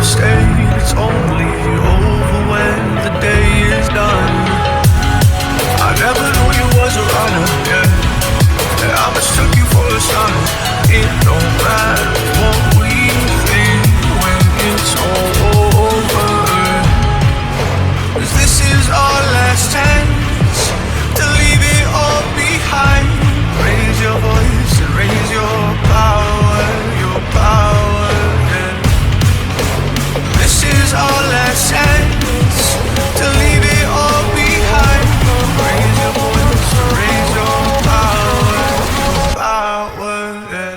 stayed. It's only over when the day is done. I never knew you was a runner, yeah. I mistook you for a son. It don't matter what we think when it's all over. 'Cause this is our last chance to leave it all behind. Raise your voice and raise your power, yeah. This is our last chance to leave it all behind. Raise your voice and raise your power, yeah.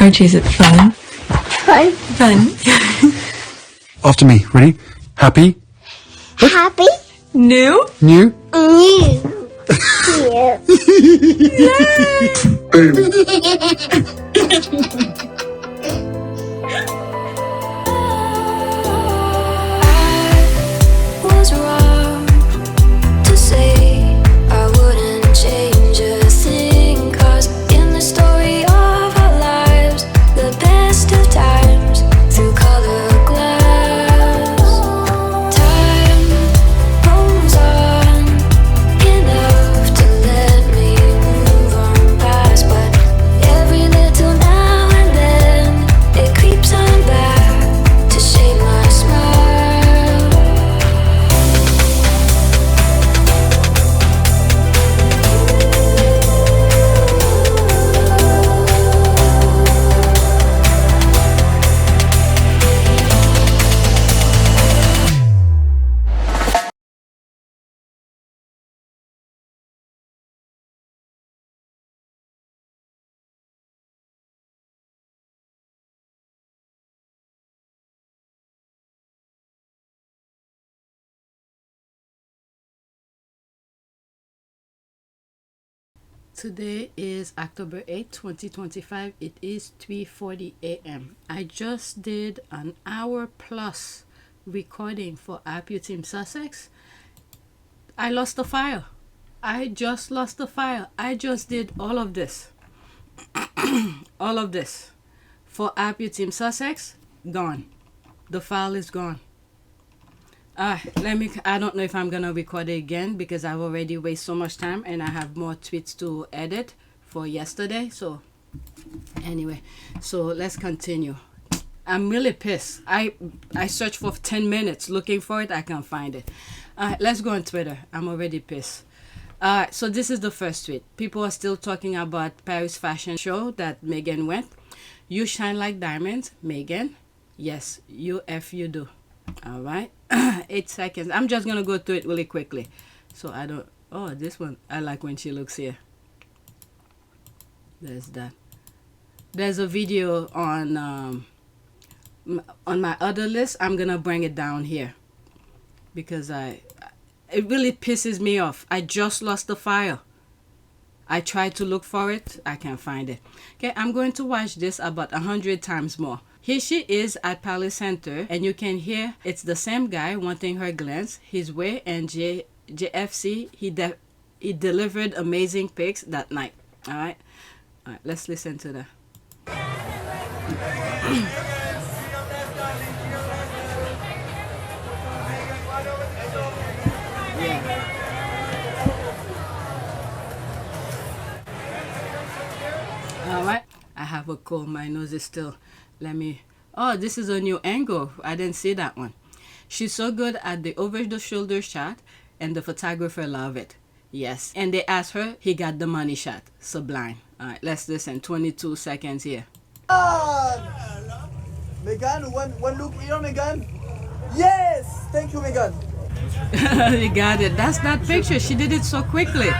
Archie, is it fun? Fun. Fun. After me. Ready? Happy? Happy. New? New? New. Was wrong to say I wouldn't change a thing, 'cause in the story of our lives, the best of times through color glass, time moves on enough to let me move on past, but every little now and then it creeps on back to shape my smile. Today is October 8th, 2025. It is 3:40 a.m. I just did an hour plus recording for Team Sussex. I lost the file. I just lost the file. I just did all of this. All of this. For Team Sussex, gone. The file is gone. I don't know if I'm gonna record it again because I've already wasted so much time and I have more tweets to edit for yesterday. So anyway, so let's continue. I'm really pissed. I searched for 10 minutes looking for it. I can't find it. Let's go on Twitter. I'm already pissed. So this is the first tweet. People are still talking about Paris fashion show that Meghan went. You shine like diamonds, Meghan. Yes, you do. All right. 8 seconds. I'm just gonna go through it really quickly, so I don't. Oh, this one I like when she looks here. There's that. There's a video on my other list. I'm gonna bring it down here because it really pisses me off. I just lost the file. I tried to look for it. I can't find it. Okay, I'm going to watch this about 100 times more. Here she is at Palace Center, and you can hear it's the same guy wanting her glance his way, and JFC, he delivered amazing pics that night. All right, let's listen to that. a cold. My nose is still. Let me. Oh, this is a new angle. I didn't see that one. She's so good at the over-the-shoulder shot, and the photographer love it. Yes. And they asked her, he got the money shot. Sublime. All right, let's listen. 22 seconds here. Meghan, one look here, Meghan. Yes! Thank you, Meghan. You got it. That's that picture. She did it so quickly.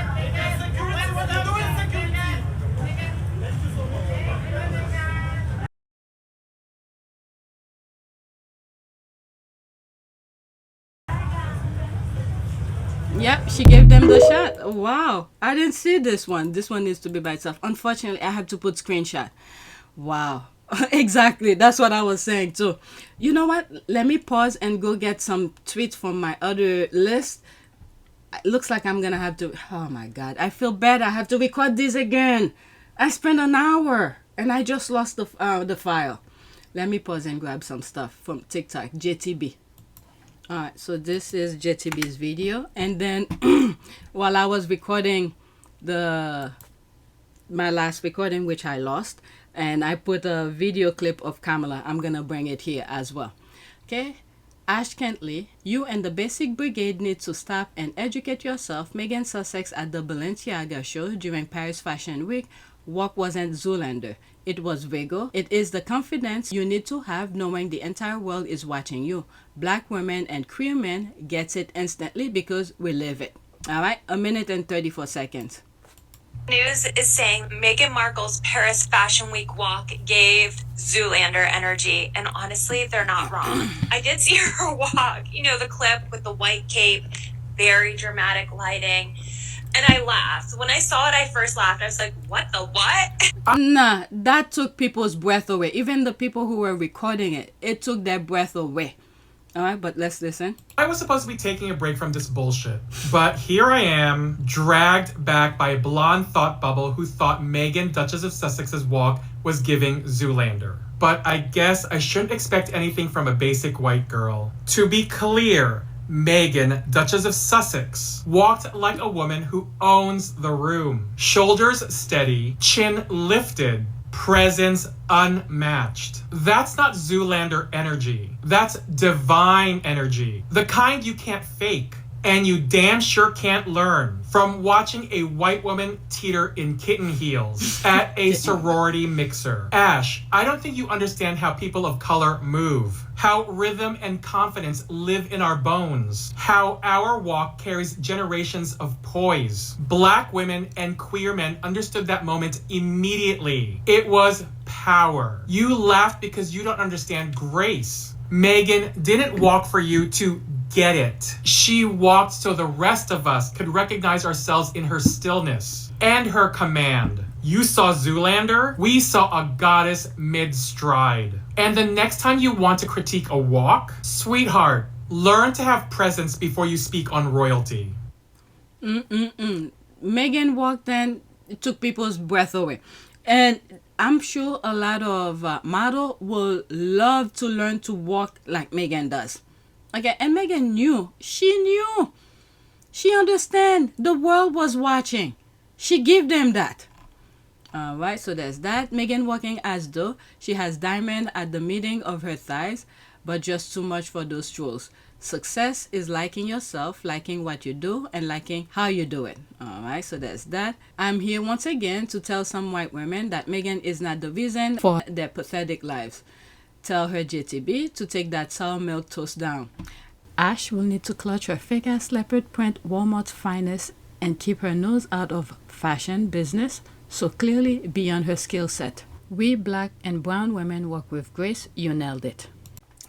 Yep, she gave them the shot. Oh, wow. I didn't see this one. This one needs to be by itself. Unfortunately, I had to put screenshot. Wow. Exactly. That's what I was saying too. You know what? Let me pause and go get some tweets from my other list. It looks like I'm going to have to... Oh my God. I feel bad. I have to record this again. I spent an hour and I just lost the file. Let me pause and grab some stuff from TikTok. JTB. Alright, so this is JTB's video, and then while I was recording my last recording, which I lost, and I put a video clip of Kamala. I'm gonna bring it here as well. Okay, Ash Kentley, you and the basic brigade need to stop and educate yourself. Meghan Sussex at the Balenciaga show during Paris Fashion Week. Walk wasn't Zoolander. It was Vigo. It is the confidence you need to have knowing the entire world is watching you. Black women and queer men gets it instantly because we live it. All right, 1 minute and 34 seconds. News is saying Meghan Markle's Paris Fashion Week walk gave Zoolander energy, and honestly, they're not wrong. I did see her walk, you know, the clip with the white cape, very dramatic lighting. And I laughed. When I saw it, I first laughed. I was like, what the what? Nah, that took people's breath away. Even the people who were recording it, it took their breath away. All right, but let's listen. I was supposed to be taking a break from this bullshit, but here I am, dragged back by a blonde thought bubble who thought Meghan, Duchess of Sussex's walk was giving Zoolander. But I guess I shouldn't expect anything from a basic white girl. To be clear, Meghan, Duchess of Sussex, walked like a woman who owns the room. Shoulders steady, chin lifted, presence unmatched. That's not Zoolander energy. That's divine energy. The kind you can't fake. And you damn sure can't learn from watching a white woman teeter in kitten heels at a sorority mixer. Ash, I don't think you understand how people of color move, how rhythm and confidence live in our bones, how our walk carries generations of poise. Black women and queer men understood that moment immediately. It was power. You laughed because you don't understand grace. Meghan didn't walk for you to get it. She walked so the rest of us could recognize ourselves in her stillness and her command. You saw Zoolander, we saw a goddess mid-stride. And the next time you want to critique a walk, sweetheart, learn to have presence before you speak on royalty. Meghan walked and it took people's breath away. And I'm sure a lot of model will love to learn to walk like Meghan does. Okay, and Meghan knew. She understand. The world was watching. She gave them that. All right, so there's that. Meghan walking as though she has diamond at the meeting of her thighs, but just too much for those trolls. Success is liking yourself, liking what you do, and liking how you do it. All right, so there's that. I'm here once again to tell some white women that Meghan is not the reason for their pathetic lives. Tell her JTB to take that sour milk toast down. Ash will need to clutch her fake-ass leopard print Walmart's finest and keep her nose out of fashion business, so clearly beyond her skill set. We black and brown women work with grace. You nailed it.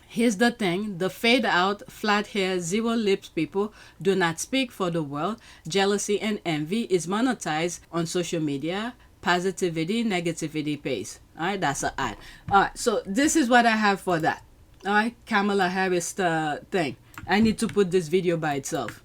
Here's the thing. The fade out, flat hair, zero lips people do not speak for the world. Jealousy and envy is monetized on social media. Positivity, negativity pays. All right, that's an ad. All right, so this is what I have for that. All right, Kamala Harris thing. I need to put this video by itself.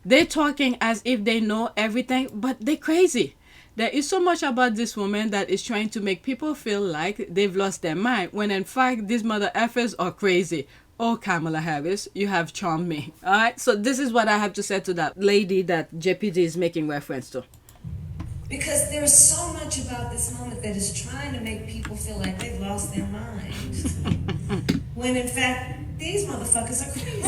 They're talking as if they know everything, but they're crazy. There is so much about this woman that is trying to make people feel like they've lost their mind, when in fact these mother effers are crazy. Oh, Kamala Harris, you have charmed me. All right, so this is what I have to say to that lady that JPD is making reference to. Because there's so much about this moment that is trying to make people feel like they've lost their minds. When in fact, these motherfuckers are crazy.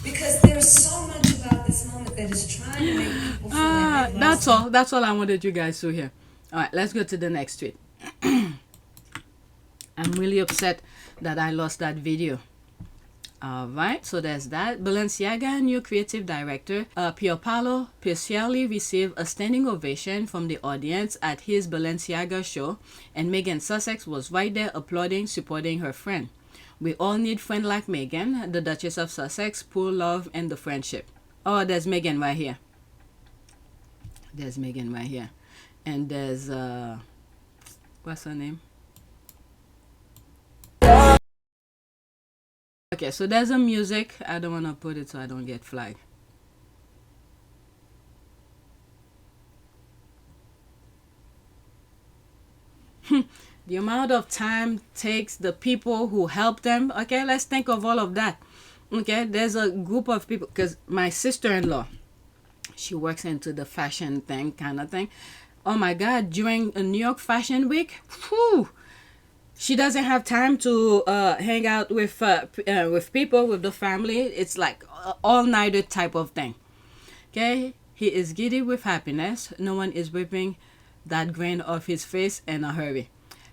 Because there's so much about this moment that is trying to make people feel like they've lost That's all I wanted you guys to hear. All right, let's go to the next tweet. I'm really upset that I lost that video. All right, so there's that. Balenciaga new creative director Pierpaolo Piccioli received a standing ovation from the audience at his Balenciaga show, and Meghan Sussex was right there applauding, supporting her friend. We all need friend like Meghan, the Duchess of Sussex, poor love and the friendship. Oh, there's Meghan right here. There's Meghan right here. And there's, what's her name? Okay, so there's a music. I don't want to put it so I don't get flagged. The amount of time takes the people who help them. Okay, let's think of all of that. Okay, there's a group of people, because my sister-in-law, she works into the fashion thing kind of thing. Oh my God, during a New York Fashion Week, whew, she doesn't have time to hang out with people, with the family. It's like all-nighter type of thing. Okay, he is giddy with happiness. No one is whipping that grin off his face in a hurry.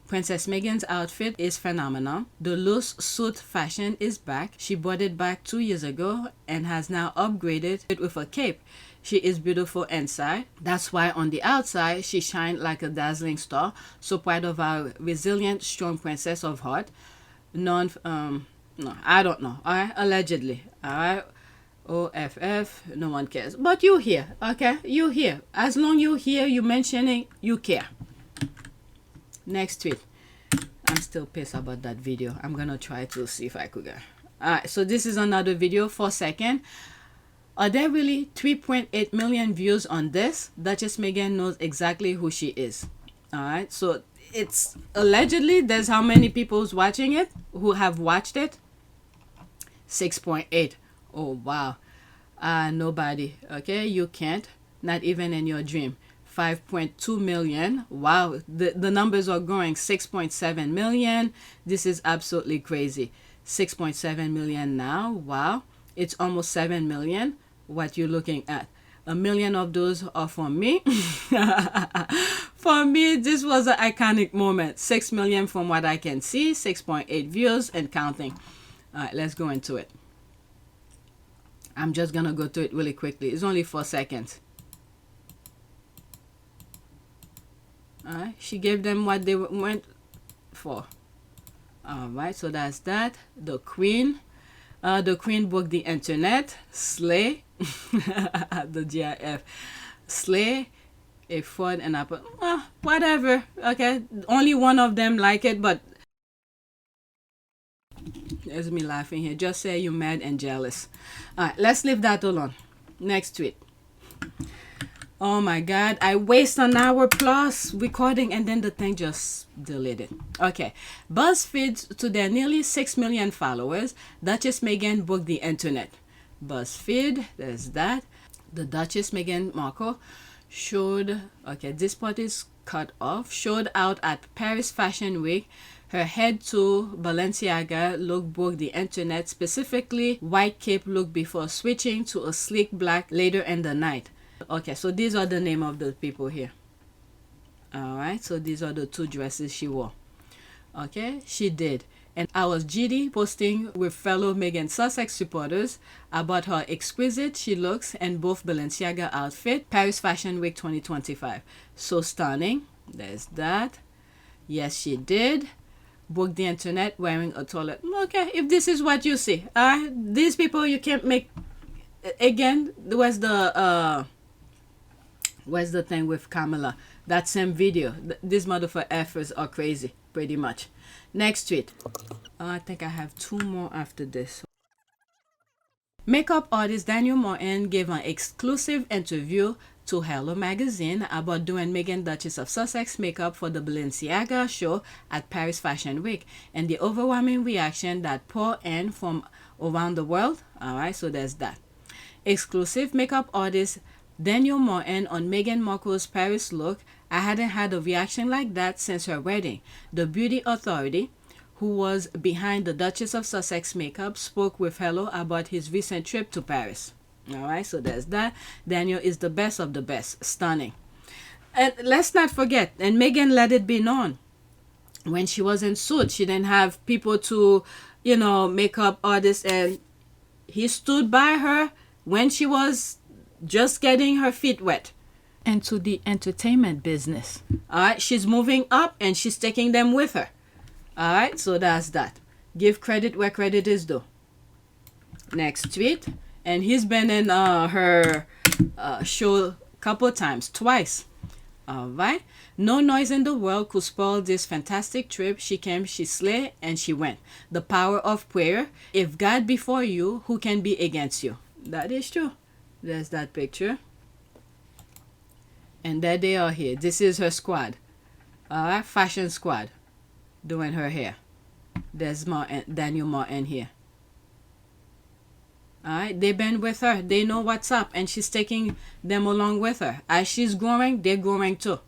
Princess Meghan's outfit is phenomenal. The loose suit fashion is back. She bought it back 2 years ago and has now upgraded it with a cape. She is beautiful inside. That's why on the outside, she shined like a dazzling star. So proud of our resilient, strong princess of heart. No, I don't know. All right, allegedly. All right, OFF, no one cares. But you here, okay? You here. As long you here, you mentioning, you care. Next tweet. I'm still pissed about that video. I'm gonna try to see if I could get. All right, so this is another video, 4 seconds. Are there really 3.8 million views on this? Duchess Meghan knows exactly who she is. All right, so it's allegedly, there's how many people's watching it who have watched it? 6.8. Oh wow. Nobody. Okay, you can't, not even in your dream. 5.2 million. Wow, the numbers are growing. 6.7 million. This is absolutely crazy. 6.7 million now. Wow, it's almost 7 million. What you're looking at, 1 million of those are for me. For me, this was an iconic moment. 6 million from what I can see. 6.8 views and counting. All right, let's go into it. I'm just gonna go to it really quickly. It's only 4 seconds. All right, she gave them what they went for. All right, so that's that. The queen broke the internet. Slay. The GIF. Slay. A fraud and apple. Whatever. Okay, only one of them like it, but there's me laughing here. Just say you're mad and jealous. All right, let's leave that alone. Next tweet. Oh my God, I waste an hour plus recording and then the thing just deleted. Okay, Buzzfeed, to their nearly 6 million followers, Duchess Meghan booked the internet. Buzzfeed, there's that. The Duchess Meghan Markle showed, okay, this part is cut off, showed out at Paris Fashion Week. Her head to Balenciaga look broke the internet, specifically white cape look before switching to a sleek black later in the night. Okay, so these are the name of the people here. All right, so these are the 2 dresses she wore. Okay, she did. And I was giddy posting with fellow Meghan Sussex supporters about how exquisite she looks in both Balenciaga outfit, Paris Fashion Week 2025. So stunning. There's that. Yes, she did. Broke the internet wearing a toilet. Okay, if this is what you see. These people you can't make. Again, where's the thing with Kamala? That same video. These motherfucker effers are crazy, pretty much. Next tweet. I think I have 2 more after this. Makeup artist Daniel Moen gave an exclusive interview to Hello Magazine about doing Meghan Duchess of Sussex makeup for the Balenciaga show at Paris Fashion Week and the overwhelming reaction that poured in from around the world. All right, so there's that. Exclusive makeup artist Daniel Martin on Meghan Markle's Paris look. I hadn't had a reaction like that since her wedding. The beauty authority, who was behind the Duchess of Sussex makeup, spoke with Hello about his recent trip to Paris. Alright, so there's that. Daniel is the best of the best. Stunning. And let's not forget, and Meghan let it be known, when she was in suit, she didn't have people to, makeup artists, and he stood by her when she was just getting her feet wet into the entertainment business. Alright, she's moving up and she's taking them with her. Alright, so that's that. Give credit where credit is due. Next tweet. And he's been in her show a couple times, twice. Alright. No noise in the world could spoil this fantastic trip. She came, she slay, and she went. The power of prayer. If God be for you, who can be against you? That is true. There's that picture. And there they are here. This is her squad. Alright, fashion squad. Doing her hair. There's Daniel Martin here. Alright, they've been with her. They know what's up. And she's taking them along with her. As she's growing, they're growing too.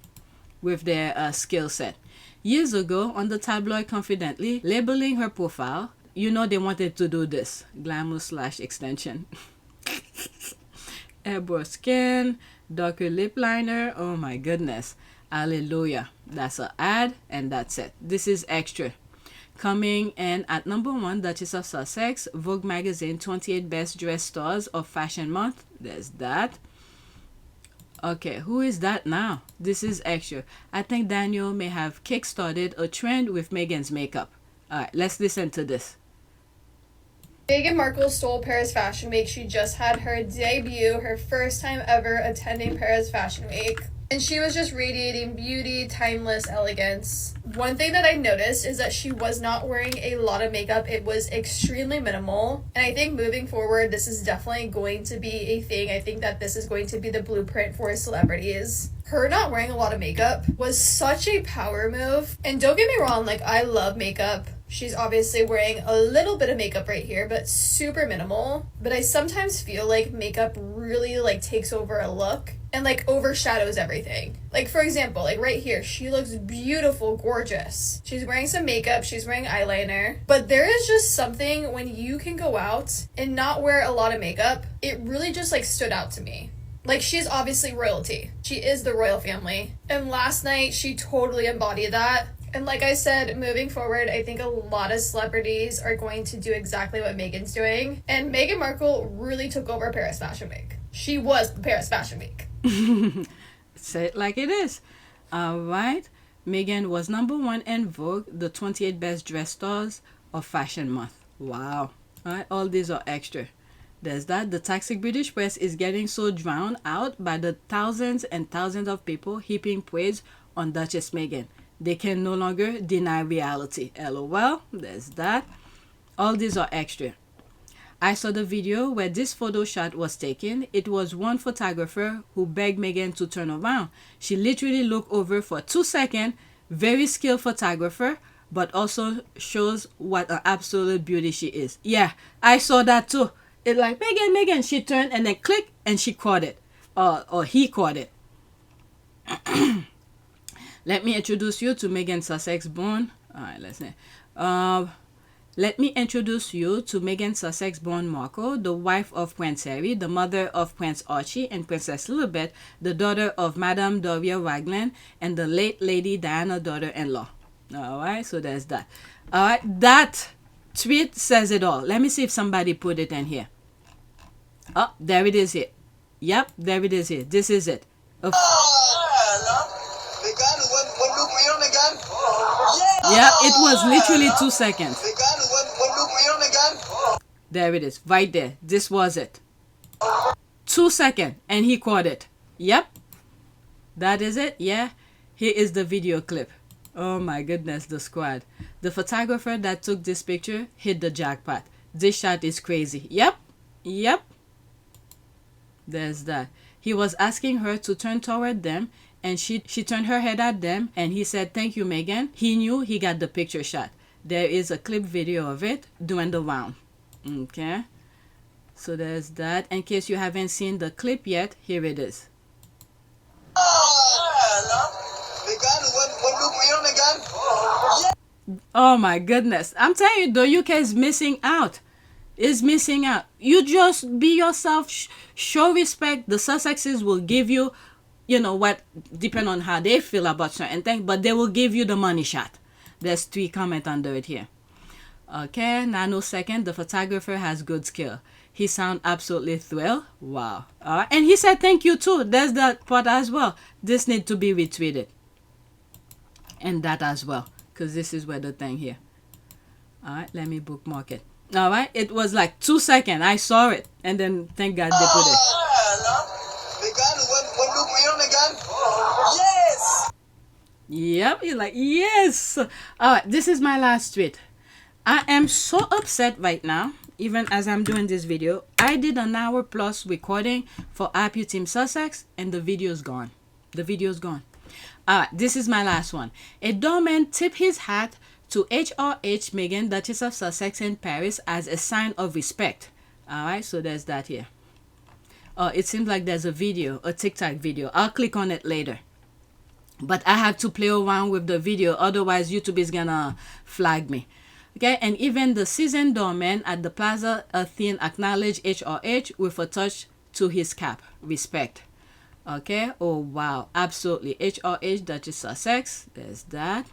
With their skill set. Years ago, on the tabloid Confidently, labeling her profile, they wanted to do this. Glamour / extension. Airbrush skin. Darker lip liner. Oh my goodness. Hallelujah. That's an ad and that's it. This is extra. Coming in at number 1, Duchess of Sussex, Vogue magazine 28 best dressed stars of fashion month. There's that. Okay, who is that now? This is extra. I think Daniel may have kickstarted a trend with Meghan's makeup. Alright, let's listen to this. Meghan Markle stole Paris Fashion Week. She just had her debut, her first time ever attending Paris Fashion Week. And she was just radiating beauty, timeless elegance. One thing that I noticed is that she was not wearing a lot of makeup. It was extremely minimal. And I think moving forward, this is definitely going to be a thing. I think that this is going to be the blueprint for celebrities. Her not wearing a lot of makeup was such a power move. And don't get me wrong, I love makeup. She's obviously wearing a little bit of makeup right here, but super minimal. But I sometimes feel like makeup really takes over a look and overshadows everything. For example, right here, she looks beautiful, gorgeous. She's wearing some makeup, she's wearing eyeliner. But there is just something when you can go out and not wear a lot of makeup. It really just stood out to me. She's obviously royalty. She is the royal family. And last night, she totally embodied that. And like I said, moving forward, I think a lot of celebrities are going to do exactly what Meghan's doing. And Meghan Markle really took over Paris Fashion Week. She was Paris Fashion Week. Say it like it is. Alright. Meghan was number 1 in Vogue, the 28 best dressed stars of fashion month. Wow. Alright, all these are extra. There's that. The toxic British press is getting so drowned out by the thousands and thousands of people heaping praise on Duchess Meghan. They can no longer deny reality. LOL. There's that. All these are extra. I saw the video where this photo shot was taken. It was one photographer who begged Meghan to turn around. She literally looked over for 2 seconds. Very skilled photographer, but also shows what an absolute beauty she is. Yeah, I saw that too. It Meghan. She turned and then click and she caught it. Or he caught it. Let me introduce you to Meghan Sussex born. Alright, let's see. Let me introduce you to Meghan Sussex born Markle, the wife of Prince Harry, the mother of Prince Archie and Princess Elizabeth, the daughter of Madame Doria Raglan, and the late Lady Diana daughter-in-law. Alright, so there's that. Alright, that tweet says it all. Let me see if somebody put it in here. Oh, there it is here. Yep, there it is here. This is it. Yeah, it was literally 2 seconds. There it is, right there. This was it. 2 seconds, and he caught it. Yep, that is it. Yeah, here is the video clip. Oh my goodness, the squad. The photographer that took this picture hit the jackpot. This shot is crazy. Yep. There's that. He was asking her to turn toward them, and she turned her head at them, and he said, "Thank you, Meghan." He knew he got the picture shot. There is a clip video of it doing the round. Okay. So there's that. In case you haven't seen the clip yet, here it is. Oh my goodness. I'm telling you, the UK is missing out. Is missing out. You just be yourself, show respect. The Sussexes will give you, you know what, depend on how they feel about certain things, but they will give you the money shot. There's 3 comments under it here. Okay, nanosecond, the photographer has good skill. He sound absolutely thrilled. Wow. All right, and he said thank you too. There's that part as well. This need to be retweeted. And that as well, because this is where the thing here. All right, let me bookmark it. All right, it was like 2 seconds. I saw it, and then thank God they put it. Yes. Yep, you're like, yes. All right, this is my last tweet. I am so upset right now, even as I'm doing this video. I did an hour plus recording for Happy Team Sussex, and the video's gone. The video's gone. All right, this is my last one. A doorman tipped his hat to HRH Meghan, Duchess of Sussex in Paris as a sign of respect. All right, so there's that here. It seems like there's a video, a TikTok video. I'll click on it later. But I have to play around with the video, otherwise YouTube is gonna flag me. Okay, and even the seasoned doorman at the Plaza Athene acknowledged HRH with a touch to his cap. Respect. Okay, oh wow, absolutely. HRH, Duchess Sussex, there's that.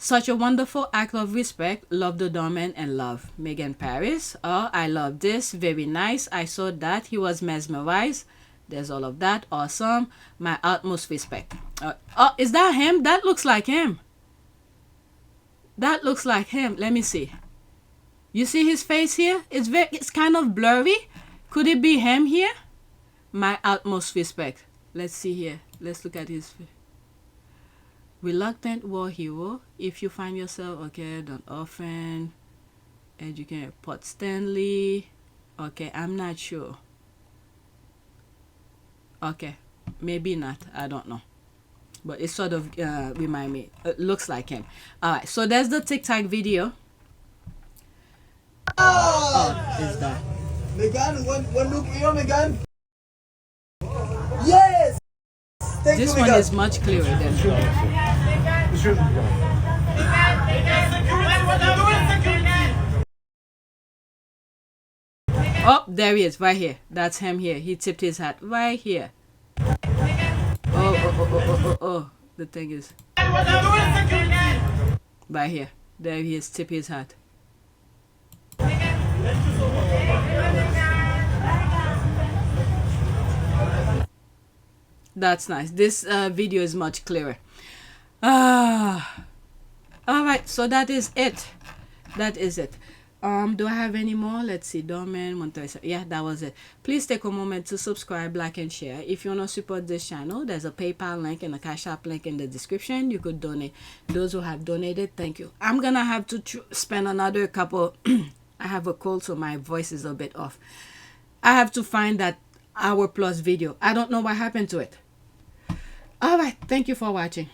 Such a wonderful act of respect. Love the doorman and love Meghan Paris. Oh, I love this. Very nice. I saw that. He was mesmerized. There's all of that. Awesome. My utmost respect. Oh, is that him? That looks like him. That looks like him. Let me see. You see his face here? It's kind of blurry. Could it be him here? My utmost respect. Let's see here. Let's look at his face. Reluctant war hero. If you find yourself, okay, don't often educate. Port Stanley. Okay, I'm not sure. Okay, maybe not. I don't know. But it sort of remind me. It looks like him. All right, so there's the TikTok video. Oh, is that? Meghan, one look here, Meghan. Yes. Thank This you, one Meghan. is much clearer than Oh, there he is, right here. That's him here. He tipped his hat right here. Oh. The thing is right here. There he is, tip his hat. That's nice. This video is much clearer. All right, so that is it. That is it. Do I have any more? Let's see. Doorman 137. Yeah, that was it. Please take a moment to subscribe, like, and share. If you want to support this channel, there's a PayPal link and a Cash App link in the description. You could donate. Those who have donated, thank you. I'm gonna have to spend another couple. I have a cold, so my voice is a bit off. I have to find that hour plus video. I don't know what happened to it. All right, thank you for watching.